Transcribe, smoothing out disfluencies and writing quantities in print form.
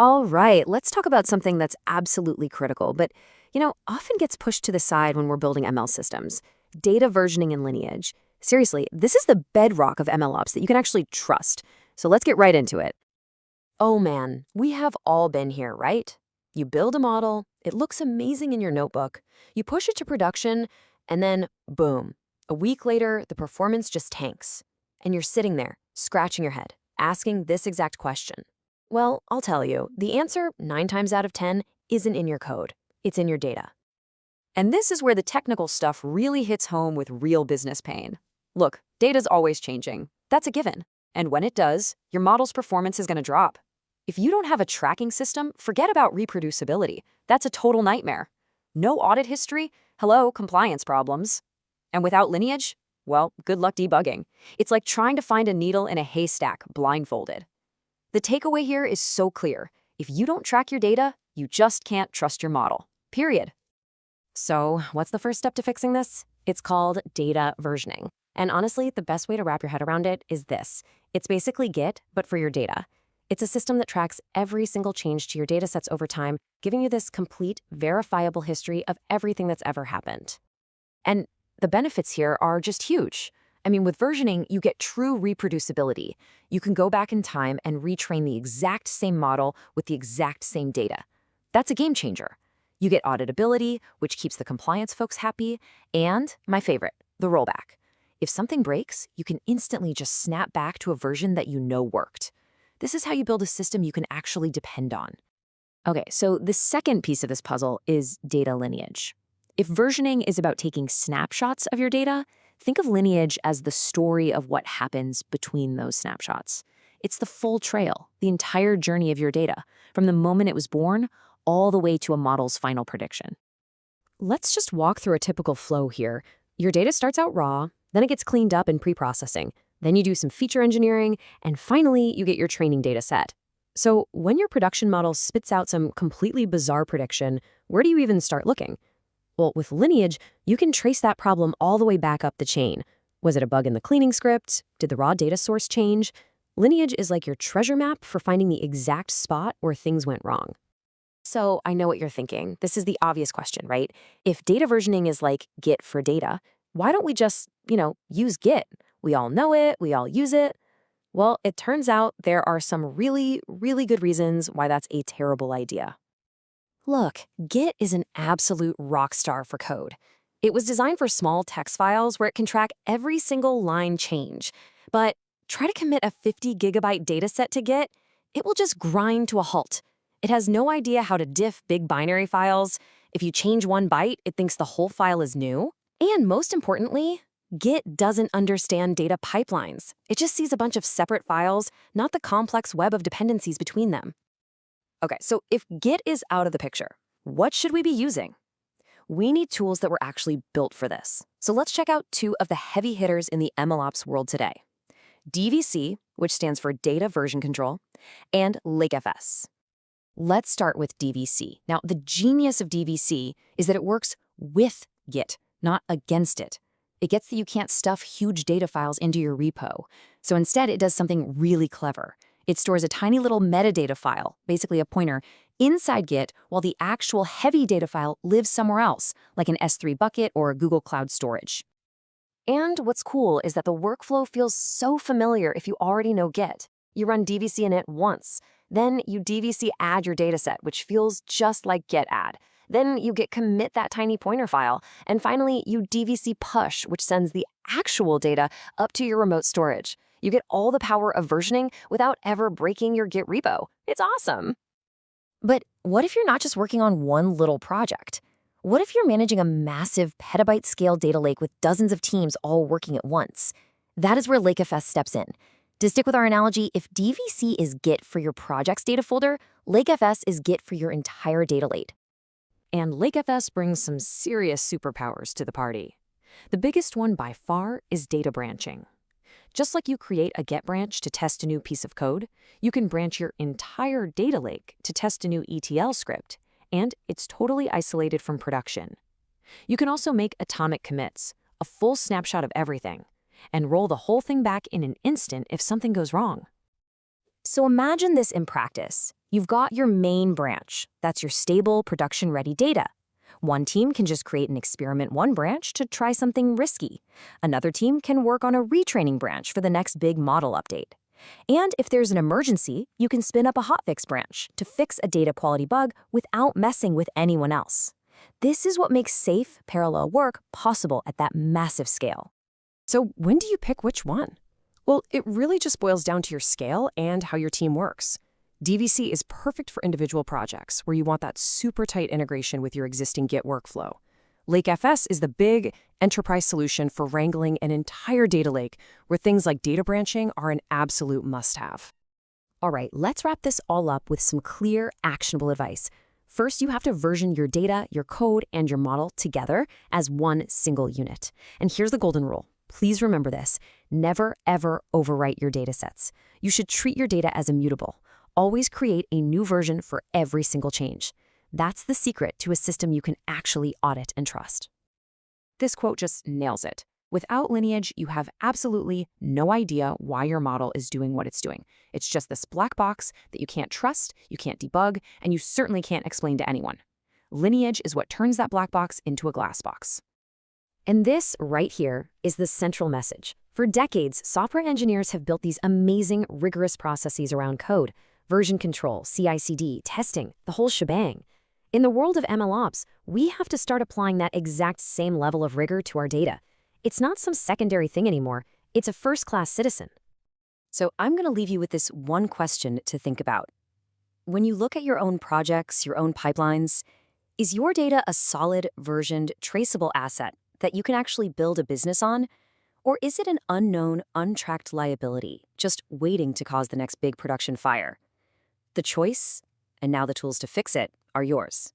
All right, let's talk about something that's absolutely critical, but, often gets pushed to the side when we're building ML systems. Data versioning in Lineage. Seriously, this is the bedrock of MLOps that you can actually trust. So let's get right into it. Oh man, we have all been here, right? You build a model, it looks amazing in your notebook, you push it to production, and then boom. A week later, the performance just tanks. And you're sitting there, scratching your head, asking this exact question. Well, I'll tell you, the answer, 9 times out of 10, isn't in your code. It's in your data. And this is where the technical stuff really hits home with real business pain. Look, data's always changing. That's a given. And when it does, your model's performance is going to drop. If you don't have a tracking system, forget about reproducibility. That's a total nightmare. No audit history? Hello, compliance problems. And without Lineage? Well, good luck debugging. It's like trying to find a needle in a haystack blindfolded. The takeaway here is so clear. If you don't track your data, you just can't trust your model. Period. So, what's the first step to fixing this? It's called data versioning. And honestly, the best way to wrap your head around it is this. It's basically Git, but for your data. It's a system that tracks every single change to your datasets over time, giving you this complete, verifiable history of everything that's ever happened. And the benefits here are just huge. I mean, with versioning, you get true reproducibility. You can go back in time and retrain the exact same model with the exact same data. That's a game changer. You get auditability, which keeps the compliance folks happy, and, my favorite, the rollback. If something breaks, you can instantly just snap back to a version that you know worked. This is how you build a system you can actually depend on. Okay, so the second piece of this puzzle is data lineage. If versioning is about taking snapshots of your data, think of Lineage as the story of what happens between those snapshots. It's the full trail, the entire journey of your data, from the moment it was born all the way to a model's final prediction. Let's just walk through a typical flow here. Your data starts out raw, then it gets cleaned up in pre-processing, then you do some feature engineering, and finally you get your training data set. So when your production model spits out some completely bizarre prediction, where do you even start looking? Well, with Lineage, you can trace that problem all the way back up the chain. Was it a bug in the cleaning script? Did the raw data source change? Lineage is like your treasure map for finding the exact spot where things went wrong. So I know what you're thinking. This is the obvious question, right? If data versioning is like Git for data, why don't we just, use Git? We all know it, we all use it. Well, it turns out there are some really, really good reasons why that's a terrible idea. Look, Git is an absolute rock star for code. It was designed for small text files where it can track every single line change. But try to commit a 50 gigabyte dataset to Git, it will just grind to a halt. It has no idea how to diff big binary files. If you change 1 byte, it thinks the whole file is new. And most importantly, Git doesn't understand data pipelines. It just sees a bunch of separate files, not the complex web of dependencies between them. Okay, so if Git is out of the picture, what should we be using? We need tools that were actually built for this. So let's check out 2 of the heavy hitters in the MLOps world today. DVC, which stands for Data Version Control, and LakeFS. Let's start with DVC. Now, the genius of DVC is that it works with Git, not against it. It gets that you can't stuff huge data files into your repo. So instead, it does something really clever. It stores a tiny little metadata file, basically a pointer, inside Git while the actual heavy data file lives somewhere else, like an S3 bucket or Google Cloud Storage. And what's cool is that the workflow feels so familiar if you already know Git. You run DVC init once, then you DVC add your dataset, which feels just like git add. Then you git commit that tiny pointer file, and finally you DVC push, which sends the actual data up to your remote storage. You get all the power of versioning without ever breaking your Git repo. It's awesome. But what if you're not just working on one little project? What if you're managing a massive petabyte-scale data lake with dozens of teams all working at once? That is where LakeFS steps in. To stick with our analogy, if DVC is Git for your project's data folder, LakeFS is Git for your entire data lake. And LakeFS brings some serious superpowers to the party. The biggest one by far is data branching. Just like you create a get branch to test a new piece of code, you can branch your entire data lake to test a new ETL script, and it's totally isolated from production. You can also make atomic commits, a full snapshot of everything, and roll the whole thing back in an instant if something goes wrong. So imagine this in practice. You've got your main branch. That's your stable, production-ready data. One team can just create an experiment one branch to try something risky. Another team can work on a retraining branch for the next big model update. And if there's an emergency, you can spin up a hotfix branch to fix a data quality bug without messing with anyone else. This is what makes safe, parallel work possible at that massive scale. So when do you pick which one? Well, it really just boils down to your scale and how your team works. DVC is perfect for individual projects where you want that super tight integration with your existing Git workflow. LakeFS is the big enterprise solution for wrangling an entire data lake where things like data branching are an absolute must-have. All right, let's wrap this all up with some clear, actionable advice. First, you have to version your data, your code, and your model together as one single unit. And here's the golden rule. Please remember this. Never, ever overwrite your datasets. You should treat your data as immutable. Always create a new version for every single change. That's the secret to a system you can actually audit and trust. This quote just nails it. Without Lineage, you have absolutely no idea why your model is doing what it's doing. It's just this black box that you can't trust, you can't debug, and you certainly can't explain to anyone. Lineage is what turns that black box into a glass box. And this right here is the central message. For decades, software engineers have built these amazing, rigorous processes around code, version control, CI/CD, testing, the whole shebang. In the world of MLOps, we have to start applying that exact same level of rigor to our data. It's not some secondary thing anymore. It's a first-class citizen. So I'm going to leave you with this one question to think about. When you look at your own projects, your own pipelines, is your data a solid, versioned, traceable asset that you can actually build a business on? Or is it an unknown, untracked liability, just waiting to cause the next big production fire? The choice, and now the tools to fix it, are yours.